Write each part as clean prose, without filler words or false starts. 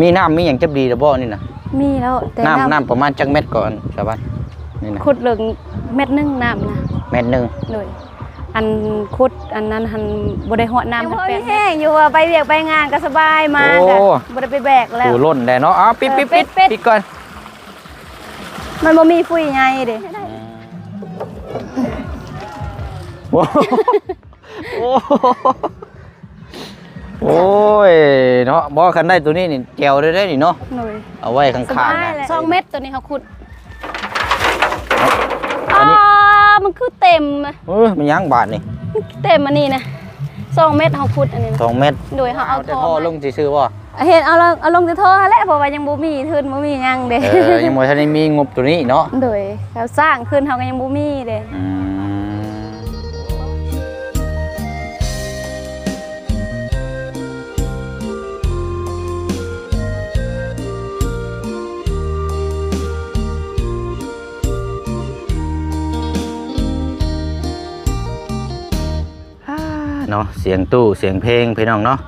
มีน้ำมีอย่างจับดีหรือบ่นี่นะมีแล้วแต่น้ำประมาณจักเม็ดก่อนชาวบ้านนี่นะขุดเหลืองเม็ดนึงน้ำนะเม็ดนึงเลยอันขุดอันนั้นหันบ่ได้เหาะน้ำแป้งแห้งอยู่ว่าไปเวียกไปงานก็สบายมากันบ่ได้ไปแบกแล้วล้นได้เนาะอ๋อปิดก่อนมันบ่มีฟุ้ยไงเด้โอ้ยเนาะบ่คันได้ตัวนี้นี่แจวได้นี่เนาะเอาไว้ข้างๆนะ2เม็ดตัวนี้เขาขุดมันคือเต็มมันยังบาทนี่เต็มอันนี้นะ2เม็ดเขาขุดอันนี้2เม็ดโดยเขาเอาท่อลงซื่อๆบ่เห็นเอาลงจะท่อแล้วเพราะว่ายังบ่มีทุนบ่มียังเด้ยังบ่ทันได้มีงบตัวนี้เนาะโดยเขาสร้างขึ้นเขาก็ยังบ่มีเด้เนาะเสียงตู้เสียงเพลงพี่น้องเนาะ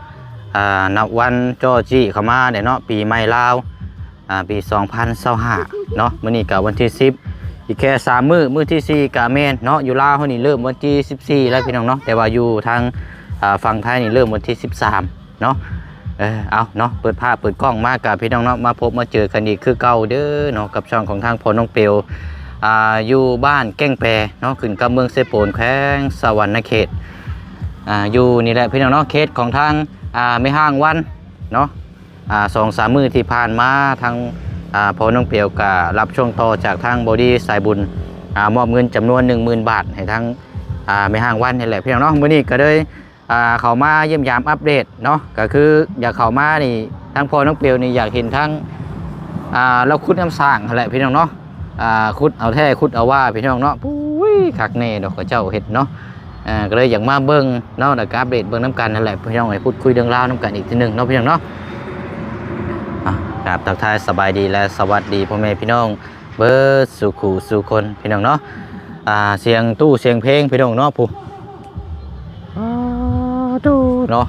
นับวันจอจี้เข้ามาเนาะปีใหม่ลาวปี2025เนาะมื้อนี้ก็วันที่10อีกแค่3มื้อที่4ก็แม่นเนาะอยู่ลาวเฮานี่เริ่มวันที่14แล้วพี่น้องเนาะแต่ว่าอยู่ทางฝั่งไทยนี่เริ่มวันที่13เนาะเอาเนาะเปิดภาพเปิดกล้องมากับพี่น้องเนาะมาพบมาเจอกันอีกคือเก่าเด้อเนาะกับช่องของทางพอน้องเปียวอยู่บ้านแก้งแปรเนาะขึ้นกับเมืองเซโปนแขวงสวรรณเขตอยู่นี่แหละพี่น้องเนาะเคสของทางไม่ห่างวันเนาะ2-3 มื้อที่ผ่านมาทางพอน้องเปียวก็รับช่วงต่อจากทางบอดี้สายบุญมอบเงินจำนวน 10,000 บาทให้ทางไม่ห่างวันนี่แหละพี่น้องเนาะมื้อนี้ก็เลยเข้ามาเยี่ยมยามอัปเดตเนาะก็คืออยากเข้ามานี่ทางพอน้องเปียวนี่อยากเห็นทั้งเราขุดน้ำสร้างแหละพี่น้องเนาะขุดเอาแท้ขุดเอาว่าพี่น้องเนาะปุ้ยคักแน่ดอกเจ้าเห็ดเนาะก็เลยอยากมาเบิ้งเนาะแล้วก็อัปเดตเบิ้งน้ำกันนั่นแหละพี่น้องให้พูดคุยเรื่องราวน้ำกันอีกทีหนึ่งเนาะพี่น้องเนาะครับทักทายสบายดีและสวัสดีพ่อแม่พี่น้องเบิร์ดสุขูสุคนพี่น้องเนาะเสียงตู้เสียงเพลงพี่น้องเนาะผู้ตู้เนาะ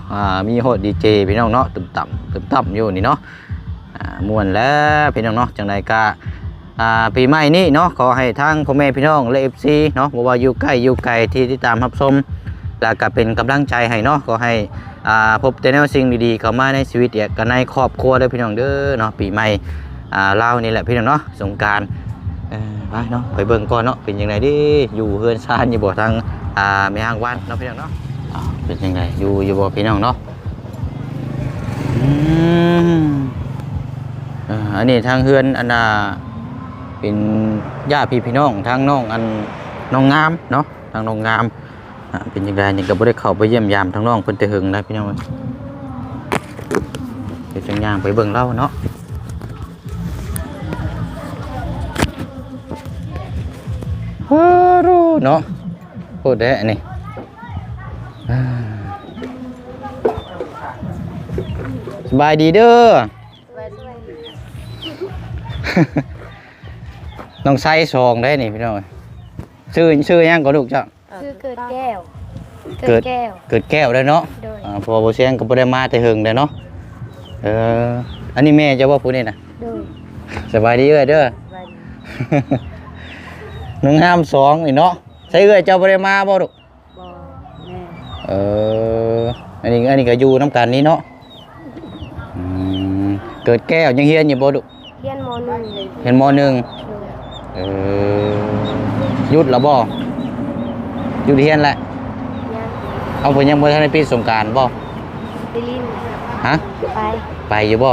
มีโฮดดีเจพี่น้องเนาะตึมต่ำอยู่นี่เนาะม่วนแล้วพี่น้องเนาะจังใดก็ปีใหม่นี้เนาะขอให้ทั้งพ่อแม่พี่น้องและ FC เนาะบ่ว่าอยู่ใกล้อยู่ไกลที่ติดตามรับชมแล้วก็เป็นกำลังใจให้เนาะขอให้พบแต่แนวสิ่งดีๆเข้ามาในชีวิตกับในครอบครัวเด้อพี่น้องเด้อเนาะปีใหม่ลาวนี่แหละพี่น้องเนาะสงกรานต์ไปเนาะไปเบิ่งก่อนเนาะเป็นยังไงดิอยู่เฮือนซ่านอยู่บ่ทางแม่ห่างวันเนาะพี่น้องเนาะเป็นยังไงอยู่บ่พี่น้องเนาะอันนี้ทางเฮือนอันเป็นญาติพี่น้องทางน้องน้องงามเนาะทางน้องงามเป็นยังไงยังก็บ่ได้เข้าไปเยี่ยมยามทางน้องเพิ่นแต่หึงนะพี่น้องเป็นจังย่างไปเบิ่งเล่าเนาะฮู้รู้เนาะโคตรแดะนี่สบายดีเด้อน้องไซซองได้นี่พี่น้องชื่อยังก็ลูกจ้ะชื่อเกิดแก้วเกิดแก้วได้เนาะพอบ่เสียงก็บ่ได้มาแต่หึงได้เนาะอันนี้แม่จะว่าผู้นี่น่ะสบายดีเอ้ยเด้อน้องงาม2นี่เนาะใส่เอ้ยเจ้าบ่ได้มาบ่ลูกบ่แม่อันนี้ก็อยู่นำกันนี่เนาะเกิดแก้วยังเฮียนอยู่บ่ลูกเฮียนม.1เฮียนม.1ยุดแล้วบ่ยุดเฮียนแหละเอาเพิ่นยังบ่ทันได้ปิดสงกรานต์บ่ไปลิ้นฮะไปอยู่บ่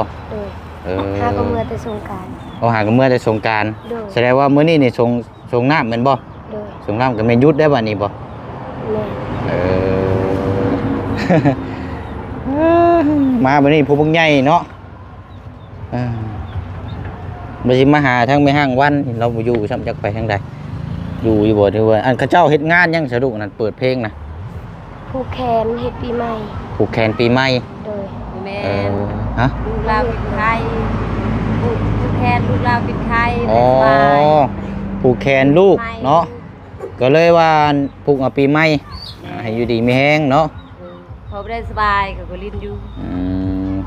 หาก็เมื่อแต่สงกรานต์หาก็เมื่อแต่สงกรานต์แสดงว่ามื้อนี้นี่สงน้ำแม่นบ่สงน้ำก็แม่นยุดได้บัดนี้บ่แม่มาบัดนี้ผู้บักใหญ่เนาะบ่สิมาหาทางแม่ห้างวันเราบ่อยู่ซ้ำจักไปทางใดอยู่บ่ถือว่าอันเขาเจ้าเฮ็ดงานยังสะดวกนั่นเปิดเพลงนะผูกแขนเฮ็ดปีใหม่ผูกแขนปีใหม่โดยแม่ฮะลูกลาวเป็นไทยผูกแขนลูกลาวเป็นไทยผูกแขนลูกเนาะก็เลยว่าผูกเอาปีใหม่ให้อยู่ดีมีแฮงเนาะพอได้สบายก็ลิ้นอยู่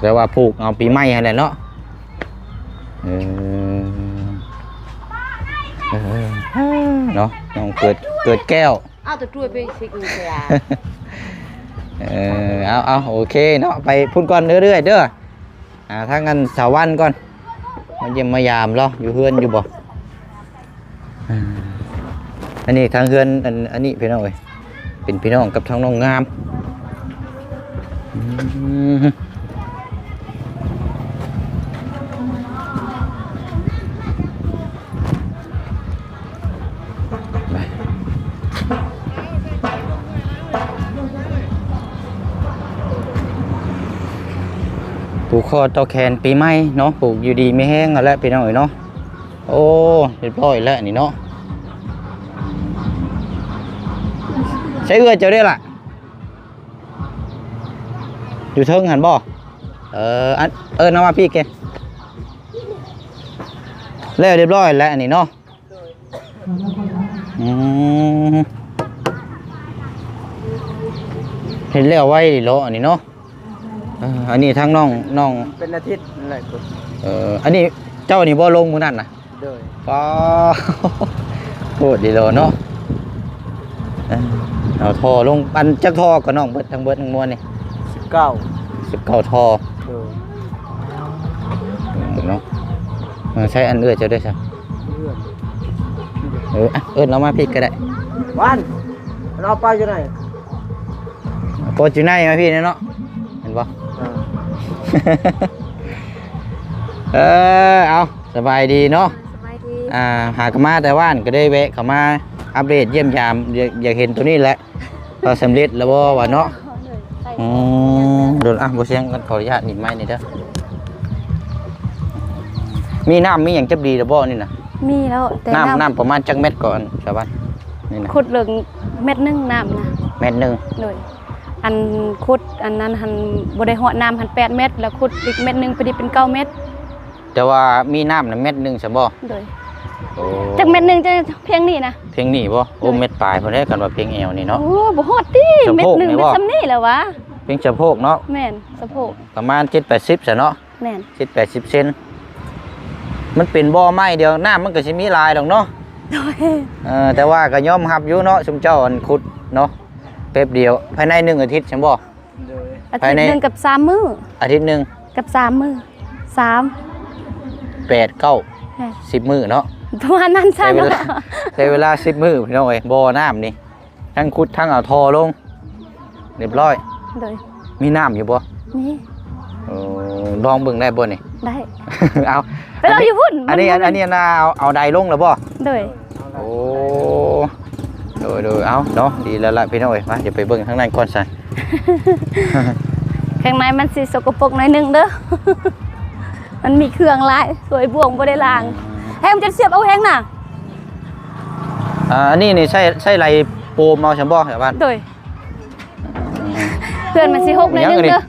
แต่ว่าผูกเอาปีใหม่นั่นแหละเนาะ เอเนาะน้องเกิดแก้ว เอาตัวช่วยไปสิกูเสีย เอาโอเคเนาะไปพุ่นก่อนเรื่อยๆเด้อถ้างั้นสาววันก่อนมาเยี่ยมมายามเราอยู่เฮือนอยู่บ่อันนี้ทางเฮือนอันนี้พี่น้องเอ้ยเป็นพี่น้องกับทางน้องงามปลูกคอตอแคนปีใหม่เนาะปลูกอยู่ดีไม่แห้งแล้วพี่น้องเอ้ยเนาะโอ้เรียบร้อยแล้วนี่เนาะใช้เอื้อเจ้าได้ล่ะอยู่เทิงหันบ่น้ำมาพี่แกแล้วเรียบร้อยแล้วนี่เนาะเห็นแล้วไว้ดิโลอันนี้เนาะอันนี้ทั้งน้องเป็นอาทิตย์นั่นแหละคุณ อันนี้เจ้านี่บ่ลงมื้อนั่นน่ะ โดย ป้าโคตรดีโลเนาะเอาท่อลงปันจักท่อกับน้องเบิดทั้งมวลนี่19ท่อ โดย เนาะใช้อันเอื้อเจ้าด้วยใช่ เลื่อน เรามาพี่ก็ได้ วันเราไปอยู่ไหน โปรจูไนมาพี่เนาะเห็นปะ เอาสบายดีเนาะ สบายดี หากมาแต่ว่านก็ได้แวะเข้ามาอัปเดตเยี่ยมยามอยากเห็นตัวนี้แหละพอสำเร็จแล้วว่าเนาะโดนโบเสียงกันขออนุญาตหนีไม้นี่เด้อมีน้ำมีอย่างจับดีหรือบ่นี่นะ มีแล้วแต่ น้ำประมาณจักเม็ดก่อนชาวบ้านนี่นะ ขุดเหลืองเม็ดนึงน้ำนะ เม็ดหนึ่ง เลยอันขุดอันนั้นหันบ่ได้เหาะน้ำหัน8 เม็ดแล้วขุดอีกเม็ดนึงไปดิเป็น9 เม็ด แต่ว่ามีน้ำนะเม็ดหนึ่งใช่บ่ เลย โอ้ จากเม็ดนึงจะเพียงนี้นะ เพียงนี่บ่โอ้เม็ดปลายพอได้กันว่าเพียงเอวนี่เนาะ โอ้บ่ฮอดติ สะ เม็ โพ ด ก นึง นี่ เป็น บ่ ซำนี้แหล้ววะ เพียงสะโพกเนาะ แม่นสะโพก ประมาณ7-80ซะเนาะ แม่น 7-80 เซนมันเป็นบ่อไม้เดียวน้ำมันก็สิมีลายดอกเนาะ โดย แต่ว่าก็ยอมรับอยู่เนาะชุมเจ้าอันขุดเนาะแป๊บเดียวภายใน1 อาทิตย์ใช่บ่ โดย อาทิตย์นึงกับ3 มื้อ อาทิตย์หนึง กับ3 มื้อ3 8 9 10 มื้อเนาะ ประมาณนั้น ใช้ ซั่น เวลาใช้เวลา10 มื้อพี่น้องเอ้ยบ่อน้ำนี่ทั้งขุดทั้งเอาท่อลงเรียบร้อย โดย มีน้ำอยู่บ่ นี่ ลองเบิ่งได้บ่นี่ ได้ เอา ไปเราอยู่พุ่น อันนี้น่าเอาใดลงแล้วบ่ โดย โอ้โดยเอาเนาะดีแล้วล่ะพี่น้องเอ้ยมาเดี๋ยวไปเบิ่งข้างในก่อนซะ ข้างในมันสิสกปรกหน่อยนึงเด้อ มันมีเครื่องหลายสวยบ่วงบ่ได้ล้างแฮมจะเสียบเอาแฮงน่ะ อันนี้นี่ใช่ไรโปมเอาใช่บ่แถวบ้าน โดยเพื่อนมันสิหกหน่อยนึงเด้อ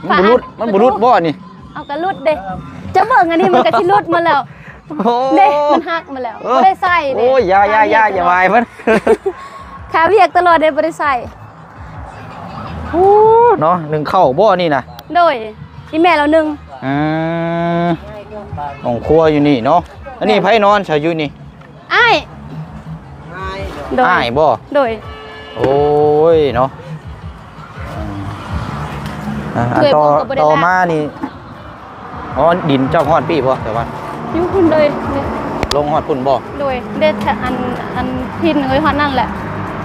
มันบุรุษบ่นี่ เอากระลุดเด้จะเบิ่งอันนี้มันก็สิลุดมาแล้ว โอ้ เด้มันหักมาแล้วบ่ได้ใส่เด้ โอ้ยอย่าวายมัน ขาเวียกตลอดเด้บ่ได้ใส่ โอ้เนาะหนึ่งเข้าบ่นี่นะ โดยอีแม่เรานึง ของครัวอยู่นี่เนาะอันนี้ไผนอนใช่อยู่นี่ อ้ายโดย อ้ายบ่ โดย โอ้ยเนาะต่อมานี่อ๋อดินเจ้าฮอดพี่บ่แต่ว่า อยู่พุ่นเลย ลงฮอดพุ่นบ่ โดยเด็ดอันพินเอ้ยฮอดนั่นแหละ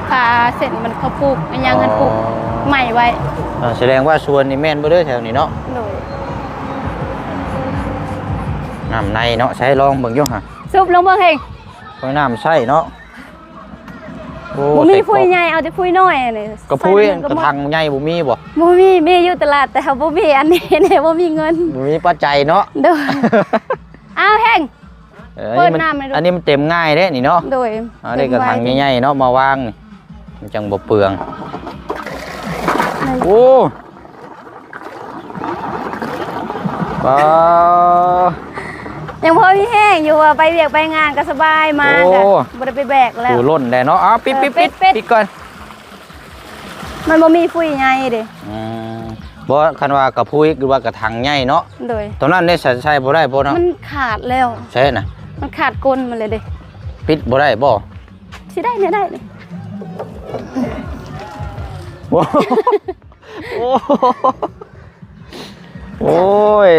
พาเสร็จมันเขาปลูกอันยังหันปลูกใหม่ไว้ แสดงว่าสวนนี่แม่นบ่เด้อแถวนี้เนาะ โดย น้ำในเนาะใช้ลองเบิ่งอยู่ฮะ ซุบลงเบิ่งเฮง เพิ่นน้ำใช้เนาะโอ้ บ่มีพุยใหญ่เอาแต่พุยน้อยนี่ กระพุ้ยกระทังใหญ่บ่มีบ่ บ่มีอยู่ตลาดแต่เขาบ่มีอันนี้ เนี่ยบ่มีเงิน บ่มีปัจจัยเนาะ โดยอ้าวแฮง เปิดน้ำให้ดู อันนี้มันเต็มง่ายเด้นี่เนาะ โดย เอาได้กระถางใหญ่ๆเนาะมาวางนี่มันจังบ่เปลืองโอ้ว้า ยังพอมีแห้งอยู่ว่าไปเวียกไปงานก็สบายมากอะบ่ได้ไปแบกแล้ว ตูล่นได้เนาะอ้าวปิดก่อน มันบ่มีฟุยใหญ่เด้ บ่คันว่ากระพุ้ยหรือว่ากระถังใหญ่เนาะ โดย ตอนนั้นได้ใช้บ่ได้บ่เนาะ มันขาดแล้ว ใช่น่ะ มันขาดก้นมาเลยเด้ ปิดบ่ได้บ่ สิได้เนี่ยได้เนี่ย โอ้โอ้โอ้ย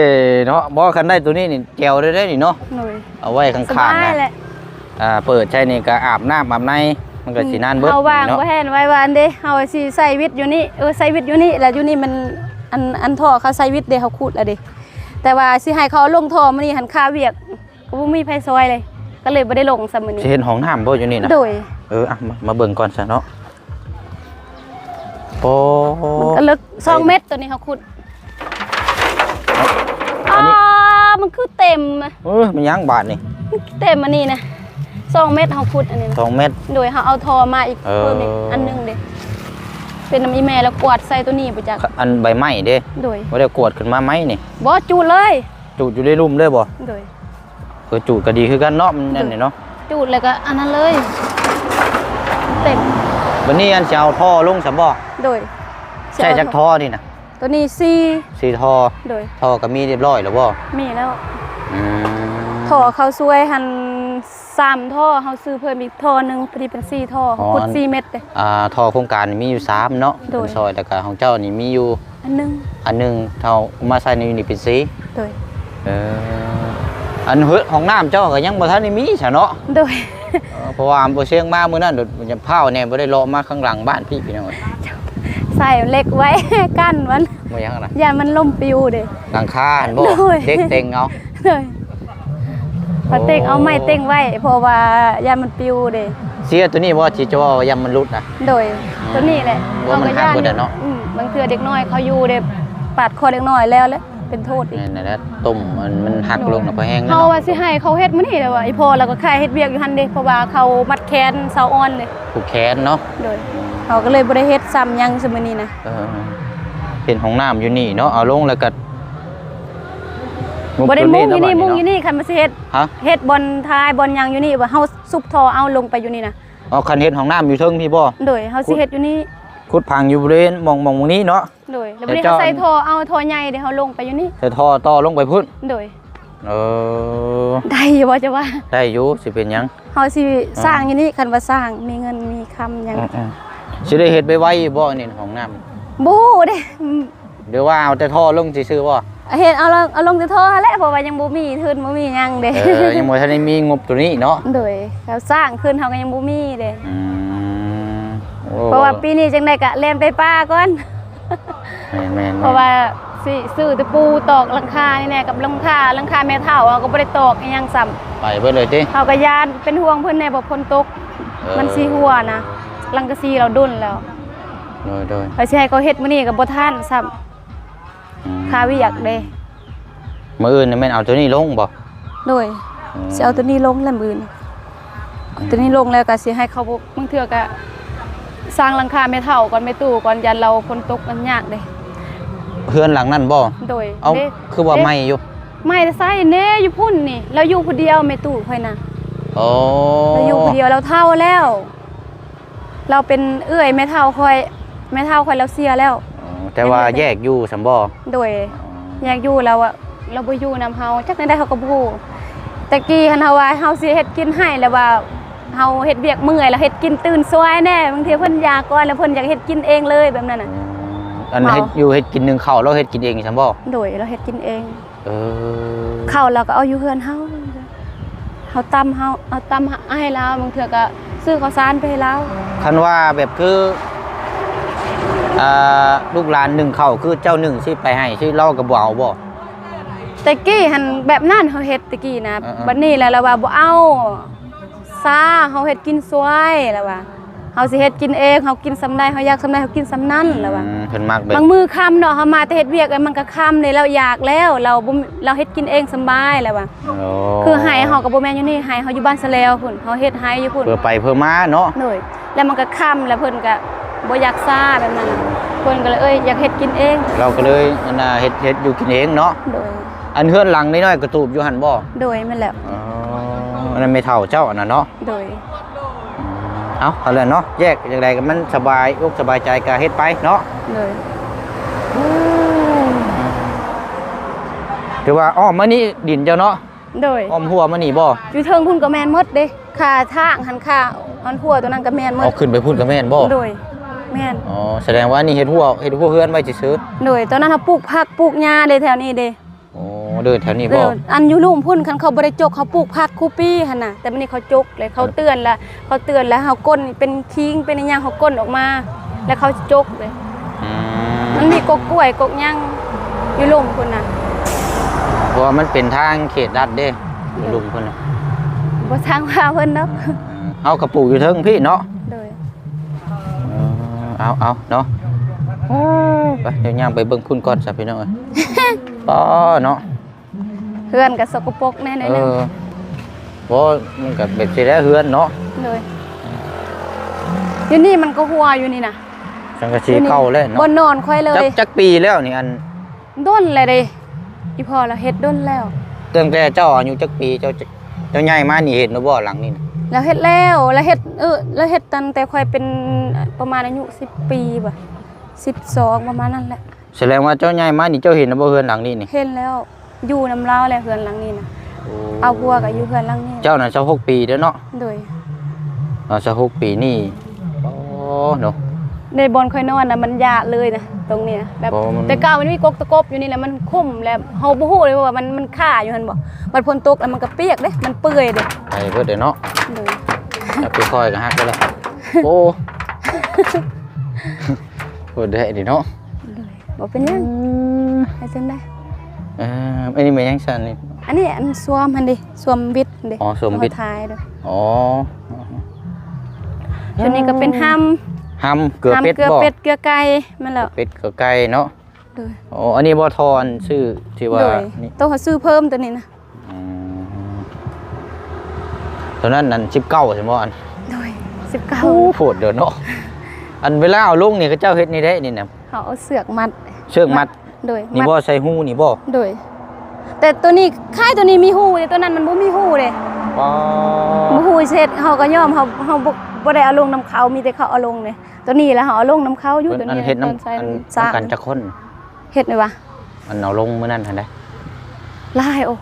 เนาะบ่คันได้ตัวนี้นี่แจวได้นี่เนาะ โดย เอาไว้ข้าง ส ๆ บาย นะ แหละ เปิดใช้นี่ก็อาบน้ำอาบในมันก็สินานเบิด เอาวาง เนาะ ไว้แห่นไว้วานเด้เฮาสิใส่วิทย์อยู่นี่ใส่วิทย์อยู่นี่แล้วอยู่นี่มันอันท่อเขาใส่วิทย์เด้เขาขุดแล้วเด้แต่ว่าสิให้เขาลงท่อมื้อนี้หันค่าเวียกก็บ่มีไผซอยเลย ก็เลยบ่ได้ลงซะมื้อนี้ สิเห็นห้องน้ำบ่อยู่นี่นะ โดย มาเบิ่งก่อนซะเนาะโอ้ มันก็ลึก2เมตรตัวนี้เขาขุด อันนี้ มันคือเต็มอะ มันยังบาทนี่ เต็มอันนี้นะ2เมตรเขาขุดอันนี้นะ 2 เมตร โดยเขาเอาท่อมาอีกเพิ่มอีกอันนึงเด้เป็นน้ำอีแม่แล้วกวาดใส่ตัวนี้ไปจัก อันใบไม้เด้ โดย บ่ได้กวดขึ้นมาไหมนี่ บ่จูดเลย จูดอยู่ในลุ่มเลยบ่ โดย จูดก็ดีคือกันเนาะมันนั่นนี่เนาะ จูดเลยก็อันนั้นเลยเต็ม วันนี้อันสิเอาท่อลงซะบ่ โดย ใช่จักท่อนี่นะ ตัวนี้4ท่อ โดย ท่อก็มีเรียบร้อยแล้วบ่ มีแล้ว อืม ท่อเขาซวยหัน3ท่อเขาซื้อเพิ่มอีกท่อนึงพอดีเป็น4ท่อขุด4เม็ดเลย ท่อโครงการนี่มีอยู่3เนาะ โดย เป็นซอยแต่ก็ของเจ้านี่มีอยู่ อันนึง อันหนึงเท่ามาใส่ในนี่เป็น4 โดย อันห้องน้ำเจ้าก็ยังบ่ทันได้มีซะเนาะ โดย เพราะว่าบ่เชียงมามื้อนั้นโดดมันจะเผาแน่บ่ได้เลาะมาข้างหลังบ้านพี่น้องเอ้ย ใส่เหล็กไว้ กั้นมัน บ่ยังนะ อย่ามันล่มปิวเด้ หลังคาหั่นบ่ โดย เด็กเต็งเอา เลยพอเต็งเอาไม้เต็งไว้เพราะว่าอย่ามันปิวเด้ เสียตัวนี้บ่สิจะว่ายามมันหลุดนะ โดยตัวนี้แหละ ว่ามันหักเบิดอะเนาะ บางเทื่อเด็กน้อยเขาอยู่เด้ปาดคอเด็กน้อยแล้วเป็นโทษอีก นั่นแหละต้มมันหักลงน่ะพอแห้งแล้ว เขา เนาะ ว่าสิให้เขาเฮ็ดมื้อนี้แต่ว่าอีพ่อเราก็ค่ายเฮ็ดเวียกอยู่หั่นเด้เพราะว่าเขามัดแขนเสาอ่อนเลย ผูกแขนเนาะ โดยเขาก็เลยบ่ได้เฮ็ดซ้ำหยังซุมื้อนี้นะ เป็นห้องน้ำอยู่นี่เนาะเอาลงแล้วก็ บ่ได้มุ่งอยู่นี่ เาะ มุ่งอยู่นี่คันมาสิเฮ็ด ฮะ เฮ็ดบอลทายบอลหยังอยู่นี่ว่าเฮาซุบท่อเอาลงไปอยู่นี่นะ เอาคันเฮ็ดห้องน้ำอยู่เทิงพี่บ่ โดยเฮาสิเฮ็ดอยู่นี่ ขุดพังอยู่บริเวณมองนี้เนาะ โดยแล้ววันนี้เขาใส่ท่อเอาท่อใหญ่เดี๋ยวเขาลงไปอยู่นี่ แต่ท่อต่อลงไปพุ่น โดย เออ ได้อยู่บ่จะว่า ได้อยู่สิเป็นหยัง เขาสิสร้างอยู่นี่คันว่าสร้างมีเงินมีคำหยัง สิได้เฮ็ดไปไว้บ่นี่ห้องน้ำ บูเด้ เดี๋ยวว่าเอาแต่ท่อลงซื่อๆบ่ เฮ็ดเอาลงแต่ท่อแหละเพราะว่ายังบ่มีทุนบ่มีหยังเด้ ยังบ่ทันได้มีงบตัวนี้เนาะ โดยเขาสร้างขึ้นเขาก็ยังบ่มีเด้ โอ้ เพราะว่าปีนี้จังได๋ก็เล่นไปป้าก่อน แม่นๆ เพราะว่าสิซื้อตะปูตอกหลังคานี่แน่กับหลังคาแม่เฒ่าเขาก็บ่ได้ตอกอีหยังซ้ำ ไปเบิดเลยติ เขาก็ยานเป็นห่วงเพิ่นแน่บ่ฝนตกมันสิหัวนะหลังกะซีเราดุนแล้ว โดย ไปสิให้เขาเฮ็ดมื้อนี้ก็บ่ทันซ้ำค่าเวียกเด้ มื้ออื่นนี่แม่นเอาตัวนี้ลงบ่ โดยสิเอาตัวนี้ลงแล้วมื้อนี้ตัวนี้ลงแล้วก็สิให้เขาบางเทื่อก็สร้างหลังคาแม่เฒ่าก่อนแม่ตู้ก่อนยันเราฝนตกมันยากเด้ เพื่อนหลังนั่นบ่ โดย เอา ด้ คือว่าไม่อยู่ ไม่ได้ใส่แน่อยู่พุ่นนี่เราอยู่ผู้เดียวแม่ตู้ค่อยนะ โอ้ เราอยู่ผู้เดียวเราเฒ่าแล้ว เราเป็นเอื้อยแม่เฒ่าค่อยเราเสียแล้ว แต่ว่าแยกอยู่สำบ่ โดยอยากอยู่แล้วอะเราบ่อยู่นำเฮาจักได้เขาก็บ่ฮู้แต่กี้หันเฮาว่าเฮาสิเฮ็ดกินให้แล้วว่าเฮาเฮ็ดเวียกเมื่อยแล้วเฮ็ดกินตื่นสวยแน่บางทีเพิ่นอยากก่อนแล้วเพิ่นอยากเฮ็ดกินเองเลยแบบนั้นน่ะ อันเฮ็ดอยู่เฮ็ดกินหนึ่งข้าวเราเฮ็ดกินเองสำบ่ โดยเราเฮ็ดกินเอง เออ ข้าวเราก็เอาอยู่เฮือนเฮาเอาตำให้เราบางเทื่อก็ซื้อข้าวสารไปให้เรา คันว่าแบบคือลูกหลานหนึ่งข้าวคือเจ้าหนึ่งสิไปให้สิเล่ากับบ่เอาบ่ แต่กี้หันแบบนั้นเฮาเฮ็ดตะกี้นะ บัดนี้แล้วเราว่าบ่เอาซาเฮาเฮ็ดกินสวยแล้วว่าเฮาสิเฮ็ดกินเองเฮากินซำใดเฮาอยากซำใดเฮากินซำนั้นแล้วว่า เพิ่นมักแบบ บางมื้อค่ำเนาะเฮามาแต่เฮ็ดเวียกมันก็ค่ำเลยเราอยากแล้วเราเฮ็ดกินเองสำบายแล้วว่า โอ้ คือให้เฮาก็บ่แม่นอยู่นี่ให้เฮาอยู่บ้านซะแล้วพุ่นเฮาเฮ็ดให้อยู่พุ่น เพื่อไปเพื่อมาเนาะ โดยแล้วมันก็ค่ำแล้วเพิ่นก็บ่อยากซาแบบนั้นน่ะเพิ่นก็เลยอยากเฮ็ดกินเอง เราก็เลยอันน่ะเฮ็ดอยู่กินเองเนาะ โดย อันเฮือนหลังน้อยๆกระตูบอยู่หั่นบ่ โดยแม่นแล้ว อ๋ออันนั้นไม่เท่าเจ้าอันนั้นเนาะ โดย เอาเลยเนาะแยกอย่างไรก็มันสบายอกสบายใจก็เฮ็ดไปเนาะ โดย ถือว่าอ้อมมานี่ดินเจ้าเนาะ โดย อ้อมหัวมานี่บ่ อยู่เทิงพุ่นก็แม่นหมดเด้ค่าทางหันค่าอันหัวตัวนั้นก็แม่นหมด เอาขึ้นไปพูดกับแม่นบ่ โดยแม่น อ๋อแสดงว่านี่เฮ็ดหัวเฮือนไว้ซื่อ โดยตอนนั้นเขาปลูกผักปลูกหญ้าเด้แถวนี้เด้ ๆโอ้เดินแถวนี้ เอ บ่ ออันอยู่ลุ่มพุ่นคันเขาบ่ได้จกเขาปลูกผักคูปี้หั่นน่ะแต่บัดนี้เขาจกเลยเขาเตือนแล้วเฮาก้นเป็นคิงเป็นอิหยังเขาก้นออกมา แล้วเขาจกเลย อื มันมีกกกล้วยกกหยังอยู่ลุ่มพุ่นน่ะ เพราะว่ามันเป็นทางเขตรัฐเด้อยู่ลุมเพิ่นน่ะ บ่ทางว่าเพิ่นเนาะ เฮากระปลูกอยู่เทิงพี่เนาะ โดย เอาเนาะไปเดี๋ยวย่างไปเบิ่งคุณก่อนซะพี่น้องเอ้ย ป้อเนาะ เฮือนก็สกปรกแน่หน่อยหนึง บ่มันก็แบบสิได้เฮือนเนาะ เลยอยู่นี่มันก็หัวอยู่นี่น่ะ จังกะสีเข้าเลยเนาะ บ่นอนค่อยเลย จักปีแล้วนี่อัน ด้นเลยเด้อีพ่อเราเฮ็ดด้นแล้ว ตั้งแต่เจ้าอายุจักปีเจ้าใหญ่มานี่เห็นบ่หลังนี่น่ะ แล้วเฮ็ดแล้วเฮ็ดตั้งแต่ค่อยเป็นประมาณอายุ10 ปีบ่12ประมาณนั้นแหละ แสดงว่าเจ้าใหญ่มานี่เจ้าเห็นบ่เฮือนหลังนี้นี่ เห็นแล้วอยู่นำลาวแล้วเฮือนหลังนี้น่ะเอาพัวก็อยู่เฮือนหลังนี้ เจ้าน่ะ26ปีเด้อเนาะ โดย 26ปีนี่โอ้เนาะ ในบอนค่อยนอนน่ะมันยะเลยนะตรงนี้นะแบบ เพราะมัน แต่ก้าวมันมีกกตะกบอยู่นี่แหละมันคุ้มแล้วเฮาบ่ฮู้เลยว่ามันค่าอยู่หั่นบ่มันฝนตกแล้วมันก็เปียกเด้มันเปื่อยเด้ ไปเบิดเด้อเนาะ โดย จับไปคอยก็ฮักไปแล้วโอ้โหได้ดิเนาะ บ่เป็นหยังให้จังได้ อันนี้เป็นยังซั่นนี่ อันนี้อันสวมหั่นดิสวมบิดหั่นดิ อ๋อสวมบิด เอาท้ายเด้อ อ๋อ ชุดนี้ก็เป็นห้ำ หำเกลือเป็ด เกลือ บ่ เป็ดเกลือไก่มันแล้ว เป็ดเกลือไก่เนาะ โดย อ๋ออันนี้บ่ทอนชื่อที่ว่า โดย นี่ ต้องเขาซื้อเพิ่มตัวนี้นะ อืมตัวนั้นนั่น19ใช่บ่อัน โดย โอ้โหดเด้อเนาะอันเวลาเอาลงนี่ก็เจ้าเฮ็ดนี่ได้นี่น่ะ 19เขาเอาเสือกมัด เชือกมัด โดย นี่ มัด บ่ใส่หูนี่บ่ โดย แต่ตัวนี้ค่ายตัวนี้มีหูแต่ตัวนั้นมันบ่มีหูเลย อ๋อ บ่หูเสร็จเขาก็ยอมเขาบ่ได้เอาลงน้ำเขามีแต่เขาเอาลงเลยตัวนี้แล้วเขาเอาลงน้ำเขาอยู่ตัว อัน นี้ เฮ็ด ตอนใส่ อัน สร้าง กันจักคน เฮ็ดเลยวะ อันเอาลงมื้อนั้นหั่นได้ หลายโอ้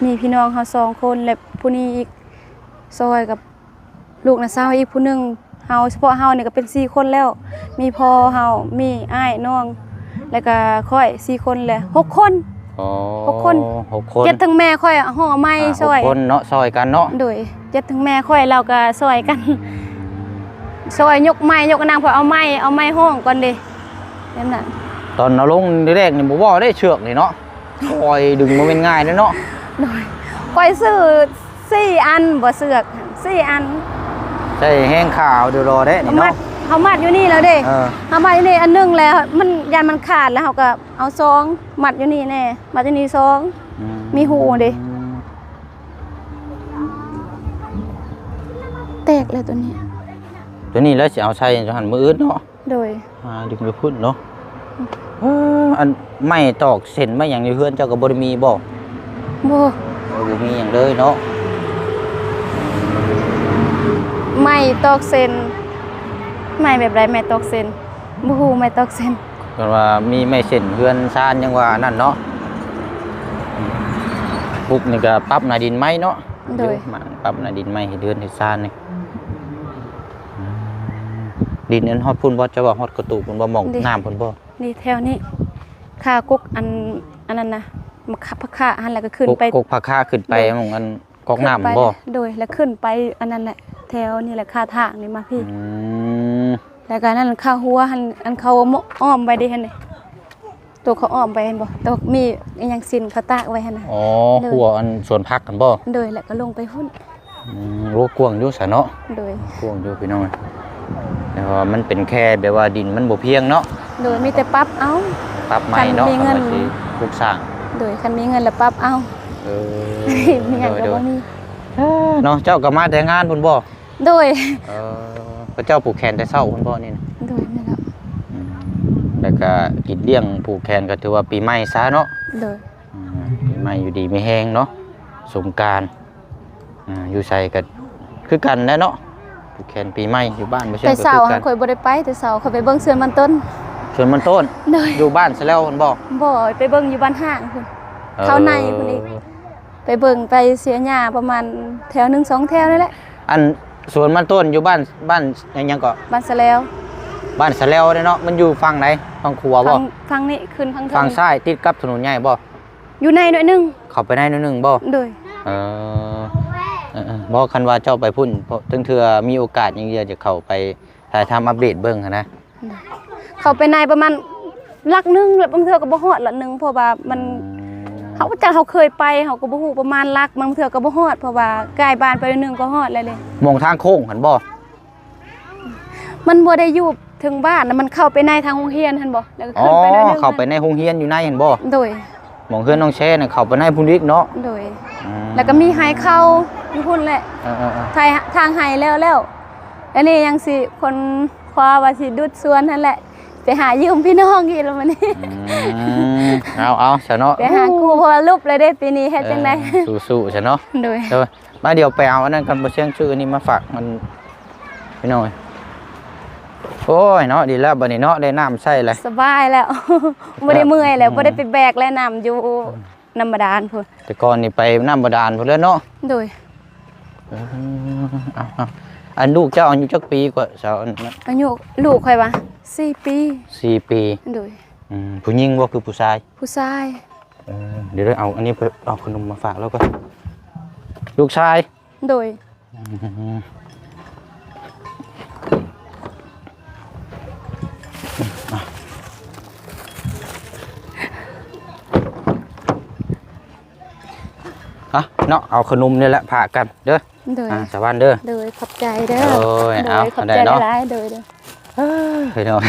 มีพี่น้องเขา2คนและผู้นี้อีกซอยกับลูกน่ะสาวอีกผู้หนึงเฮาเฉพาะเฮานี่ก็เป็น4คนแล้ว มีพ่อเฮามีอ้ายน้อง แล้วก็ค่อย4คนแหละ6คน อ๋อ 6คน 6คน เจ็ดทั้งแม่ค่อยห่อไม้ซอย 6คนเนาะซอยกันเนาะ โดยเจ็ดทั้งแม่ค่อยเราก็ซอยกันซอยยกไม้ยกนางพอเอาไม้ห้องก่อนเด้นั่นน่ะ ตอนเอาลงแรกๆนี่บ่ว่าได้เชือกนี่เนาะคอยดึงบ่แม่นง่ายเด้อเนาะ โดยค่อยซื้อ4อันบ่เสือก4อัน ใช่แห้งขาวเดี๋ยวรอได้นี่ เขามั เนาะ ดเขามัดอยู่นี่แล้วเด้ เออ เขามัดอยู่นี่อันหนึงแล้วมันยันมันขาดแล้วเขาก็เอาซองมัดอยู่นี่แน่มัดอยู่นี่ซอง มีหูเด้ แตกเลยตัวนี้ ตัวนี้แล้วสิเอาใช้จังหันมื้ออื่นเนาะ โดย ดึงไปพุ่นเนาะอันไม้ตอกเส้นไม้หยังอยู่เฮือนเจ้าก็บ่ได้มีบ่ บ่ บ่มีหยังเลยเนาะ ไม้ตอกเส้นไม้แบบไรไม้ตอกเส้นบ่ฮู้ไม้ตอกเส้น ก็ว่ามีไม้เส้นเฮือนซ่านยังว่านั่นเนาะปุกนี่ก็ปรับหน้าดินไม้เนาะ โดย มันปรับหน้าดินไม้ให้เดือนให้ซ่านนี่ดินนั้นฮอดพุ่นบ่จะว่าฮอดกระตูพุ่นบ่หม่องน้ำพุ่นบ่ นี่แถวนี้ค่ากกอันนั้นนะมาขับพะค่าอันแล้วก็ขึ้นไป กกผักคาขึ้นไปหม่องอันกอกน้ำ ขึ้ไป บ่ โดยแล้วขึ้นไปอันนั้นแหละแถวนี่แหละค่าทางนี่มาพี่ ม แล้วก็นั่นค่าหัวอันเขาอ้อมไปดิหั่นนี่ตัวเขาอ้อมไปเห็นบ่ตัวมีอีหยังสินเขาตากไว้หั่นน่ะ อ๋อหัวอันสวนผักกันบ่ โดยแล้วก็ลงไปหุ้น โลกว้างอยู่ซะเนาะ โดย กว้างอยู่พี่น้องแต่ว่ามันเป็นแค่แบบว่าดินมันบ่เพียงเนาะ โดยมีแต่ปรับเอา ปรับใหม่เนาะ คันมีเงิน อาสิปลูกสร้าง โดยคันมีเงินแล้วปรับเอา เออ มีหยังก็บ่มี เนาะเจ้าก็มาแต่งานพุ่นบ่ โดย พระเจ้าผูกแขนแต่เช้าพุ่นบ่นี่นะ โดยนั่นแหละ แล้วก็กินเลี้ยงผูกแขนก็ถือว่าปีใหม่ซะเนาะ โดย ปีใหม่อยู่ดีไม่แห้งเนาะสงกรานต์อยู่ใส่ก็คือกันแหละเนาะผูกแขนปีใหม่อยู่บ้านบ่ใช่ แต่ ก็ เสา คือ ร์ กั หั้นข่อยบ่ได้ไปแต่เสาร์ข่อยไปเบิ่งเสือนมันต้น ส่วนมันต้น โดย อยู่บ้านซะแล้วพุ่นบ่ บ่ไปเบิ่งอยู่บ้านห้างพุ่น เข้าในพุ่นอีกไปเบิ่งไปเสียหญ้าประมาณแถว1 2แถวนั่นแหละ อันสวนมันต้นอยู่บ้านยังก็ บ้านสะแลว บ้านสะแลวเด้เนาะมันอยู่ฝั่งไหนฝั่งขัวบ่ ฟังนี่ขึ้นฟังเทิ ฝั่งซ้ายติดกับถนนใหญ่บ่ อยู่ในหน่อยหนึง เข้าไปได้นิดนึงบ่ โดย เออบ่คันว่าเจ้าไปพุ่นเพราะถึงเทื่อมีโอกาสอย่างเดียวจะเข้าไปถ่ายทำอัปเดตเบิ่งหั้นนะ เข้าไปในประมาณลักหนึงแล้วบางเทื่อก็บ่ฮอดละหนึงเพราะว่ามันเขาจักเขาเคยไปเขาก็บ่ฮู้ประมาณลักบางเทื่อก็บ่ฮอดเพราะว่าใกล้บ้านไปหนึงก็ฮอดแล้วเลย มองทางโค้งหันบ่ มันบ่ได้อยู่ถึงบ้านนะมันเข้าไปในทางโรงเรียนหั่นบ่แล้วก็ อ๋อ ขึ้นไปหน่อยหนึง เข้าไปในโรงเรียนอยู่ในเห็นบ่ โดย หมองเฮือนน้องแช่น่ะเข้าไปในพุ่นอีกเนาะ โดยแล้วก็มีไฮเข้าอยู่พุ่นแหละ เออ ทางไฮแล้วอันนี้ยังสิคนคว้าว่าสิดุดสวนนั่นแหละไปหายืมพี่น้องอีกแล้วมื้อนี้ เอาซะเนาะ ไปหากูเพราะว่ารูปเลยได้ปีนี้เฮ็ดจังได๋ สู้ๆซะเนาะ โดย เดี๋ยวมาเดี๋ยวไปเอาอันนั้นกันบ่เชียงชื่ออันนี้มาฝากมันพี่น้อยโอ้ยเนาะดีแล้วบัดนี้เนาะได้น้ำใช้เลย สบายแล้ว บ่ได้เมื่อยแล้วบ่ได้ไปแบกและน้ำอยู่น้ำบาดาลพุ่น แต่ก่อนนี่ไปน้ำบาดาลพุ่นแล้วเนาะ โดย เอาอันลูกเจ้าอายุจักปีกว่าสาวอันนั้น อายุลูกข่อยว่า4 ปี 4 ปี โดย ผู้หญิงบ่คือผู้ชาย ผู้ชาย เดี๋ยวเอาอันนี้ไปเอาขนมมาฝากแล้วก็ลูกชาย โดย เนาะเอาขนมนี่แหละฝากกันเด้อ โดย สวัสดีเด้อ โดยขอบใจเด้อ โอ้ยเอา โดยขอบ ได้ ใจ เนาะ หลายๆโดย เฮ้ยเนาะ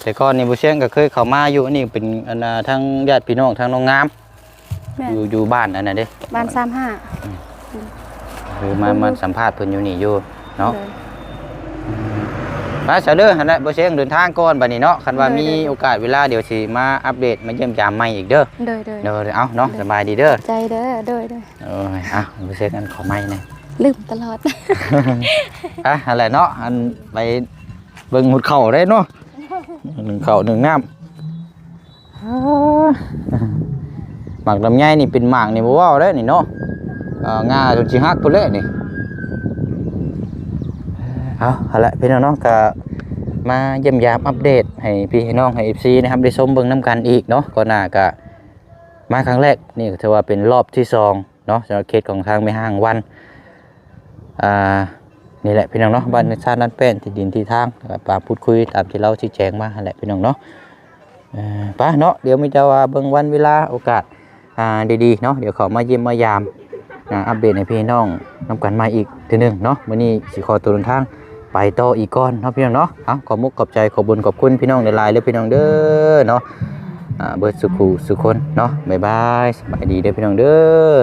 แต่ก่อนนี่บุเชียงก็เคยเข้ามาอยู่นี่เป็นอันน่ะทั้งญาติพี่น้องทั้งน้องงาม แม่ อยู่บ้านอันนั้นเด้ บ้าน35 คือมาสัมภาษณ์เพิ่นอยู่นี่อยู่เนาะ โดย มาเสยเด้อหั่นแหละบุเชียงเดินทางก่อนบัดนี้เนาะคันว่า โดย มีโอกาสเวลาเดี๋ยวสิมาอัปเดตมาเยี่ยมยามใหม่อีกเด้อ โดย เดี๋ยวเอาเนาะสบายดีเด้อ ใจเด้อโดย โอ้ยบุเชียงกันขอไม้หน่อย ลืมตลอด อะไรเนาะอันไปเบิ่งหุดเข่าได้เนาะหนึ่งเข่าหนึ่งน้ำหมากลำไยนี่เป็นหมากนี่บ่ว้าวได้นี่เนาะงาจนสิฮักพุ่นเลยนี่เอาละพี่น้องเนาะก็มาเยี่ยมยามอัปเดตให้พี่ให้น้องให้ FC นะครับได้ชมเบิ่งน้ำกันอีกเนาะก่อนหน้าก็มาครั้งแรกนี่ก็ถือว่าเป็นรอบที่2เนาะสำหรับเคสของทางแม่ห้างวันนี่แหละพี่น้องเนาะบ้านในชาตินั่นเป็นที่ดินที่ทางปาพูดคุยตามที่เราชี้แจงมาแหละพี่น้องเนาะป้าเนาะเดี๋ยวมีจะว่าเบิ่งวันเวลาโอกาสดีๆเนาะเดี๋ยวเขามาเยี่ยมมายามอัปเดตให้พี่น้องนำกันมาอีกทีนึงเนาะวันนี้สิขอตัวเดินทางไปต่ออีกก้อนเนาะพี่น้องเนาะขอมุกขอบใจขอบุญขอบคุณพี่น้องในไลน์เลยพี่น้องเด้อเนาะเบิร์ดสุขุสุคนเนาะบ๊ายบายสบายดีเด้อพี่น้องเด้อ